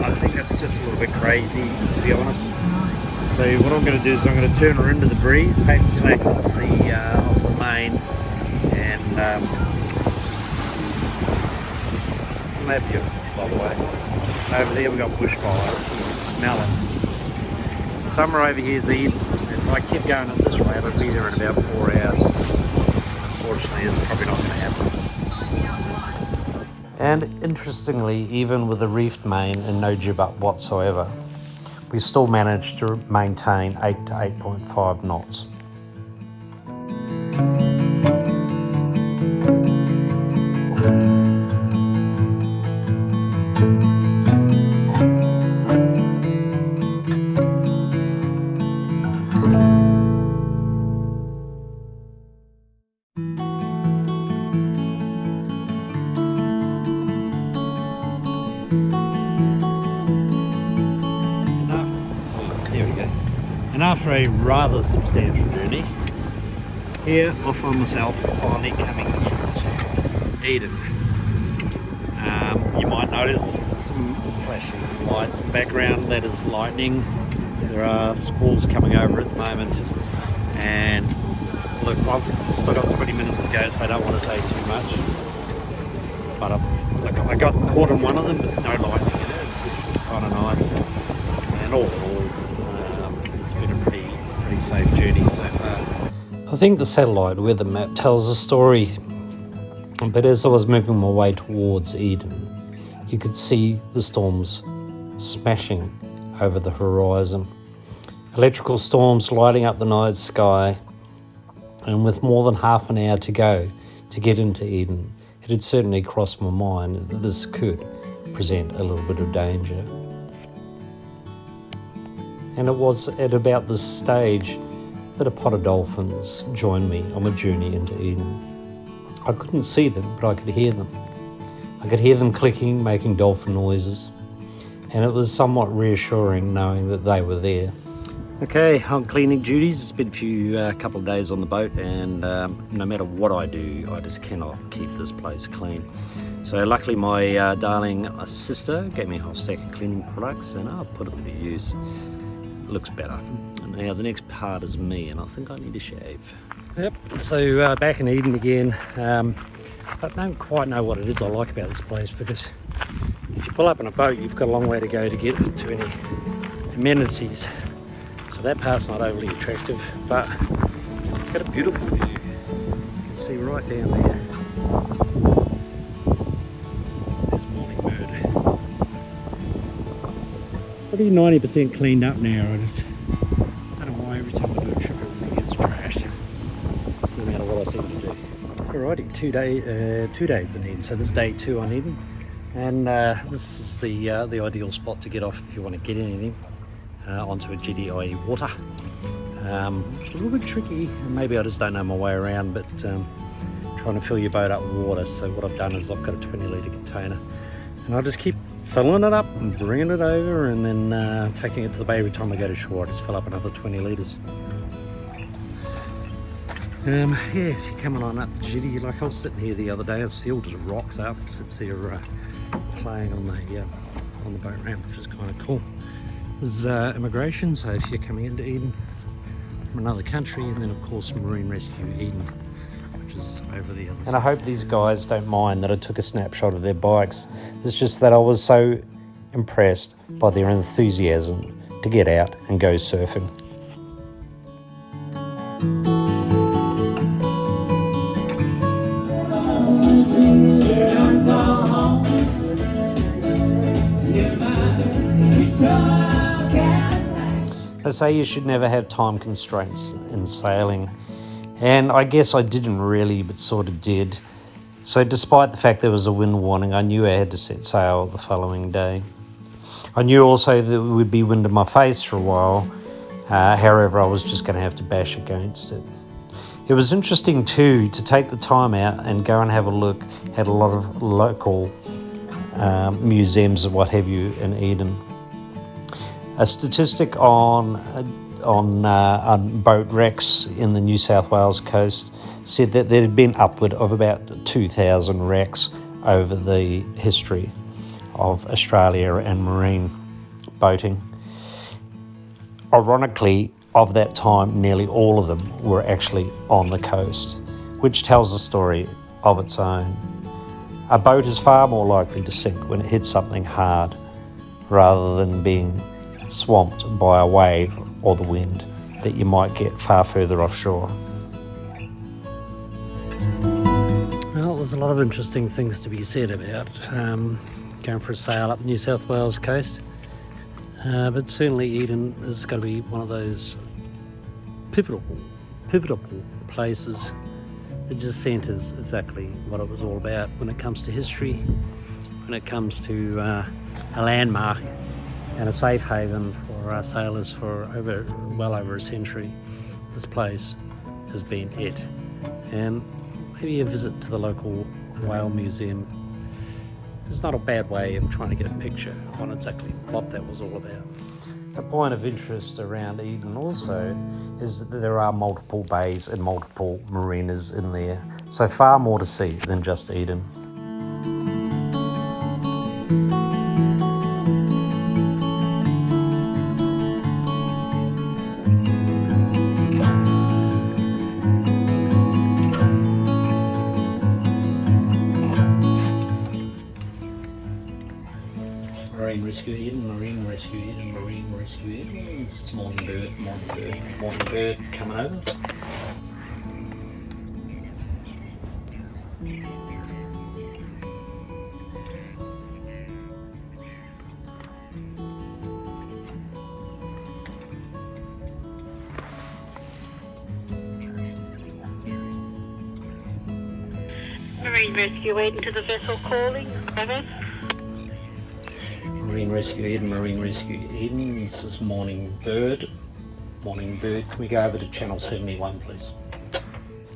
[SPEAKER 3] I think that's just a little bit crazy, to be honest. So what I'm going to do is I'm going to turn her into the breeze, take the slack off the main, and isn't that beautiful, by the way? Over there we've got bushfires, you can smell it. The summer over here is Eden. If I keep going at this rate, I'll be there in about 4 hours. Unfortunately, it's probably not going to happen.
[SPEAKER 1] And interestingly, even with a reefed main and no jib up whatsoever, we still managed to maintain 8 to 8.5 knots.
[SPEAKER 3] And after a rather substantial journey, here I find myself finally coming into Eden. You might notice some flashing lights in the background. That is lightning. There are squalls coming over at the moment. And look, I've still got 20 minutes to go, so I don't want to say too much. But I got caught in one of them, but no lightning in it, which was kind of nice. And all in all, it's been a pretty safe journey so far.
[SPEAKER 1] I think the satellite weather map tells a story, but as I was moving my way towards Eden, you could see the storms smashing over the horizon. Electrical storms lighting up the night sky, and with more than half an hour to go to get into Eden, it had certainly crossed my mind that this could present a little bit of danger. And it was at about this stage that a pod of dolphins joined me on my journey into Eden. I couldn't see them, but I could hear them. I could hear them clicking, making dolphin noises, and it was somewhat reassuring knowing that they were there. Okay, on cleaning duties. It's been a couple of days on the boat, and no matter what I do, I just cannot keep this place clean. So luckily my darling sister gave me a whole stack of cleaning products, and I'll put it to use. It looks better. Now the next part is me, and I think I need a shave. Yep, so back in Eden again. I don't quite know what it is I like about this place, because if you pull up in a boat, you've got a long way to go to get to any amenities. So that part's not overly attractive, but it's got a beautiful view. You can see right down there. There's Morning Bird. Probably 90% cleaned up now. I just don't know why every time I do a trip everything gets trashed, no matter what I seem to do. Alrighty, two days in Eden. So this is day 2 on Eden, and this is the ideal spot to get off if you want to get anything onto a jetty, i.e. water. It's a little bit tricky, maybe I just don't know my way around, but trying to fill your boat up with water. So what I've done is I've got a 20-litre container, and I'll just keep filling it up and bringing it over, and then taking it to the bay every time I go to shore. I just fill up another 20 litres. Yes, you're coming on up the jetty. Like I was sitting here the other day, a seal just rocks up, sits there playing on the boat ramp, which is kind of cool. There's immigration, so if you're coming into Eden from another country, and then of course Marine Rescue Eden, which is over the other side. And I hope these guys don't mind that I took a snapshot of their bikes. It's just that I was so impressed by their enthusiasm to get out and go surfing. They say you should never have time constraints in sailing, and I guess I didn't really, but sort of did. So despite the fact there was a wind warning, I knew I had to set sail the following day. I knew also that there would be wind in my face for a while, however I was just going to have to bash against it. It was interesting too to take the time out and go and have a look at a lot of local museums and what have you in Eden. A statistic on boat wrecks in the New South Wales coast said that there had been upward of about 2,000 wrecks over the history of Australia and marine boating. Ironically, of that time, nearly all of them were actually on the coast, which tells a story of its own. A boat is far more likely to sink when it hits something hard rather than being swamped by a wave or the wind that you might get far further offshore. Well, there's a lot of interesting things to be said about going for a sail up the New South Wales coast, but certainly Eden is going to be one of those pivotal places. It just centres exactly what it was all about when it comes to history, when it comes to a landmark and a safe haven for our sailors for well over a century. This place has been it. And maybe a visit to the local whale museum is not a bad way of trying to get a picture on exactly what that was all about. A point of interest around Eden also is that there are multiple bays and multiple marinas in there, so far more to see than just Eden. Marine Rescue Eden, Marine Rescue Eden, Marine Rescue Eden. This is Morning Bird coming over.
[SPEAKER 7] Marine Rescue Eden to the vessel calling. Over.
[SPEAKER 1] Marine Rescue Eden, Marine Rescue Eden. This is Morning Bird. Morning Bird, can we go over to channel 71 please?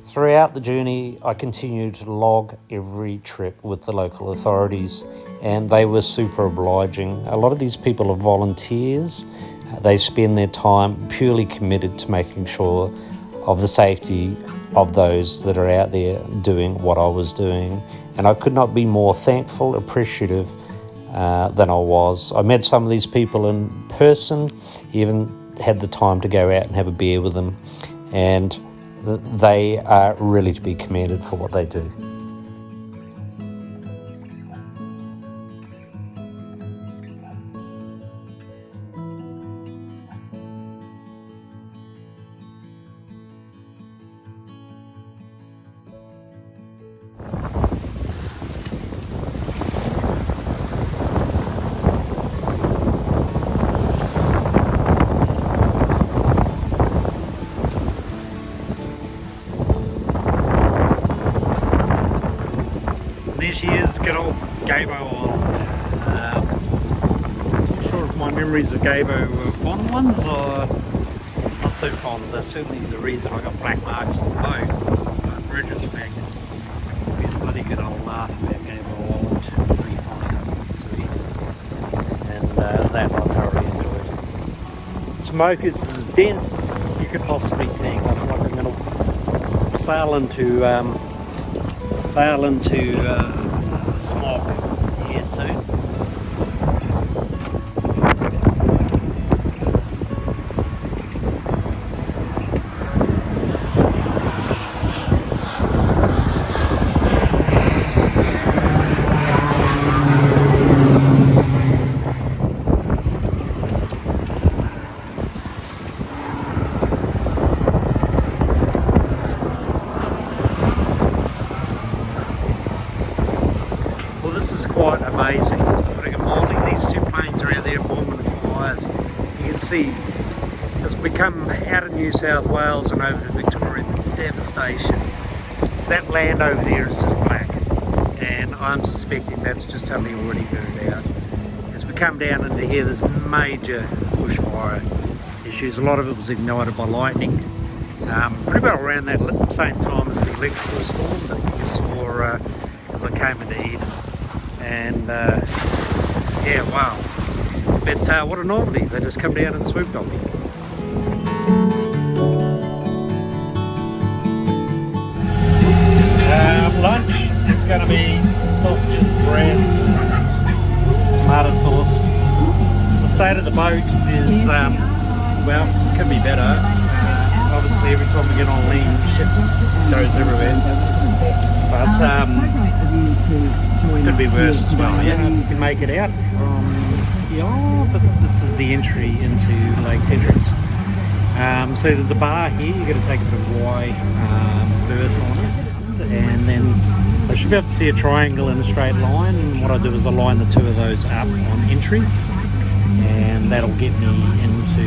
[SPEAKER 1] Throughout the journey I continued to log every trip with the local authorities, and they were super obliging. A lot of these people are volunteers. They spend their time purely committed to making sure of the safety of those that are out there doing what I was doing, and I could not be more thankful, appreciative than I was. I met some of these people in person, even had the time to go out and have a beer with them, and they are really to be commended for what they do.
[SPEAKER 3] There she is, good old Gabo on. Not sure if my memories of Gabo were fond ones or not so fond. That's certainly the reason I got black marks on the boat. Retrospect, we had a bloody good old laugh about Gabo Island, pretty fine to eat, and that I thoroughly enjoyed. Smoke is as dense as you could possibly think. I feel like I'm going to sail into smog here soon. This is quite amazing. can see as we come out of New South Wales and over to Victoria, the devastation. That land over there is just black, and I'm suspecting that's just totally already burned out. As we come down into here, there's major bushfire issues. A lot of it was ignited by lightning, pretty well around that same time as the electrical storm that you saw as I came into Eden. And yeah, wow. But what a novelty, they just come down and swooped on me. Lunch is going to be sausages, bread, tomato sauce. The state of the boat is, well, could be better. Obviously every time we get on lean, shit goes everywhere. But could be worse as well. Yeah, if you can make it out from here, but this is the entry into Lake's entrance. So there's a bar here, you've got to take a bit of berth on it. And then I should be able to see a triangle in a straight line, and what I do is I line the two of those up on entry, and that'll get me into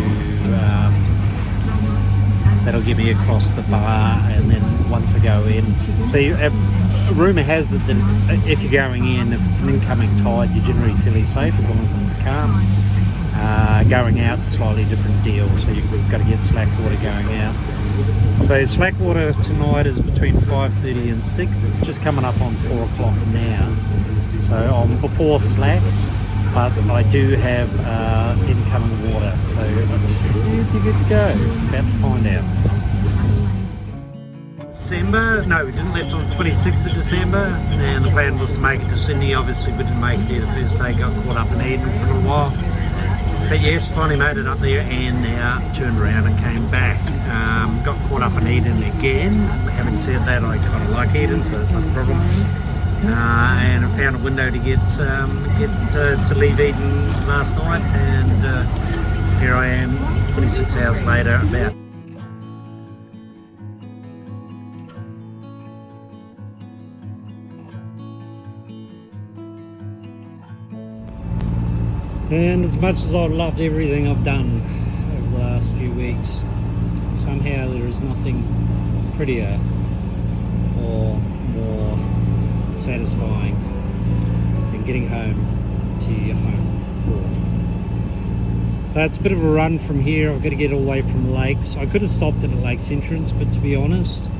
[SPEAKER 3] that'll get me across the bar. And then once I go in, so rumour has it that if you're going in, if it's an incoming tide, you're generally fairly safe as long as it's calm. Going out, slightly different deal, so you've got to get slack water going out. So slack water tonight is between 5:30 and 6. It's just coming up on 4 o'clock now. So I'm before slack, but I do have incoming water, so should be good to go. About to find out. December, no, we didn't left on the 26th of December, and the plan was to make it to Sydney. Obviously we didn't make it there the first day, got caught up in Eden for a little while. But yes, finally made it up there, and now turned around and came back. Got caught up in Eden again. Having said that, I kind of like Eden, so it's not a problem. And I found a window to get to leave Eden last night, and here I am 26 hours later about. And as much as I've loved everything I've done over the last few weeks, somehow there is nothing prettier or more satisfying than getting home to your home port. So it's a bit of a run from here. I've got to get all the way from Lakes. I could have stopped it at Lakes entrance, but to be honest,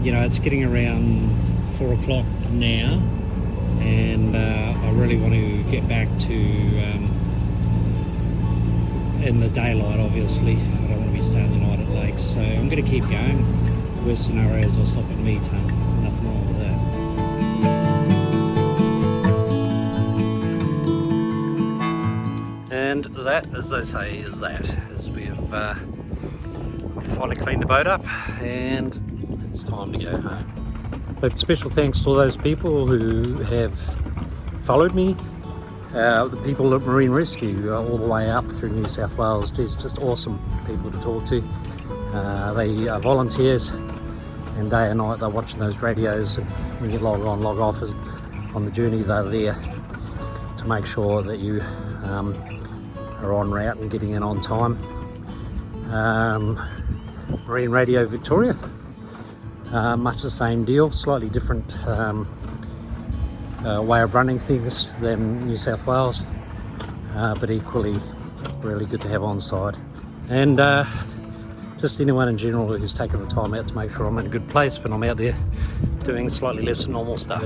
[SPEAKER 3] you know, it's getting around 4 o'clock now, and I really want to get back to in the daylight. Obviously I don't want to be staying the night at Lakes, so I'm going to keep going. Worst scenario is I'll stop at Meetown. Nothing wrong with that. And that, as they say, is that, as we have finally cleaned the boat up and it's time to go home. But special thanks to all those people who have followed me, the people at Marine Rescue all the way up through New South Wales. Just awesome people to talk to. They are volunteers, and day and night they're watching those radios. When you log on, log off on the journey, they're there to make sure that you are en route and getting in on time. Marine Radio Victoria, much the same deal, slightly different way of running things than New South Wales, but equally really good to have on side. And just anyone in general who's taken the time out to make sure I'm in a good place when I'm out there doing slightly less than normal stuff.